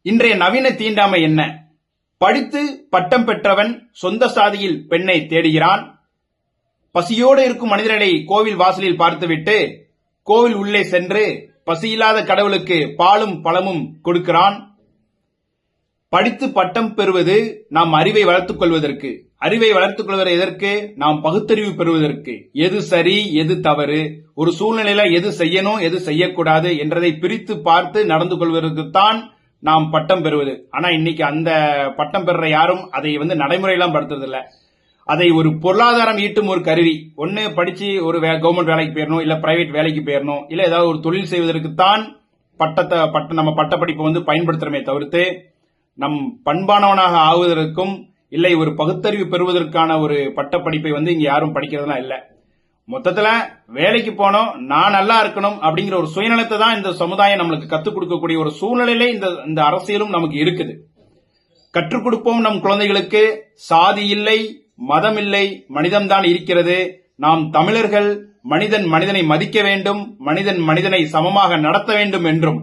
இன்றைய நவீன தீண்டாமை என்ன? படித்து பட்டம் பெற்றவன் சொந்த சாதியில் பெண்ணை தேடுகிறான். பசியோடு இருக்கும் மனிதர்களை கோவில் வாசலில் பார்த்துவிட்டு கோவில் உள்ளே சென்று பசியில்லாத கடவுளுக்கு பாலும் பழமும் கொடுக்கிறான். படித்து பட்டம் பெறுவது நாம் அறிவை வளர்த்துக் கொள்வதற்கு. அறிவை வளர்த்துக் கொள்வது எதற்கு? நாம் பகுத்தறிவு பெறுவதற்கு. எது சரி, எது தவறு, ஒரு சூழ்நிலையில எது செய்யணும், எது செய்யக்கூடாது என்றதை பிரித்து பார்த்து நடந்து கொள்வதற்குத்தான் நாம் பட்டம் பெறுவது. ஆனா இன்னைக்கு அந்த பட்டம் பெற யாரும் அதை நடைமுறையெல்லாம் படுத்துறது இல்ல. அதை ஒரு பொருளாதாரம் ஈட்டும் ஒரு கருவி. ஒன்னு படிச்சு ஒரு கவர்மெண்ட் வேலைக்கு போயிடணும், இல்ல பிரைவேட் வேலைக்கு போயிடணும், இல்ல ஏதாவது ஒரு தொழில் செய்வதற்குத்தான் நம்ம பட்டப்படிப்பை பயன்படுத்துறமே தவிர்த்து நம் பண்பானவனாக ஆகுவதற்கும் இல்லை ஒரு பகுத்தறிவு பெறுவதற்கான ஒரு பட்டப்படிப்பை இங்க யாரும் படிக்கிறதுலாம் இல்ல. மொத்தத்துல வேலைக்கு போனோம், நான் நல்லா இருக்கணும் அப்படிங்கிற ஒரு சுயநலத்தை தான் இந்த சமுதாயம் நம்மளுக்கு கத்துக் கொடுக்கக்கூடிய ஒரு சூழ்நிலையிலே இந்த அரசியலும் நமக்கு இருக்குது. கற்றுக் கொடுப்போம் நம் குழந்தைகளுக்கு. சாதி இல்லை, மதம் இல்லை, மனிதம்தான் இருக்கிறது. நாம் தமிழர்கள் மனிதன் மனிதனை மதிக்க வேண்டும், மனிதன் மனிதனை சமமாக நடத்த வேண்டும் என்றும்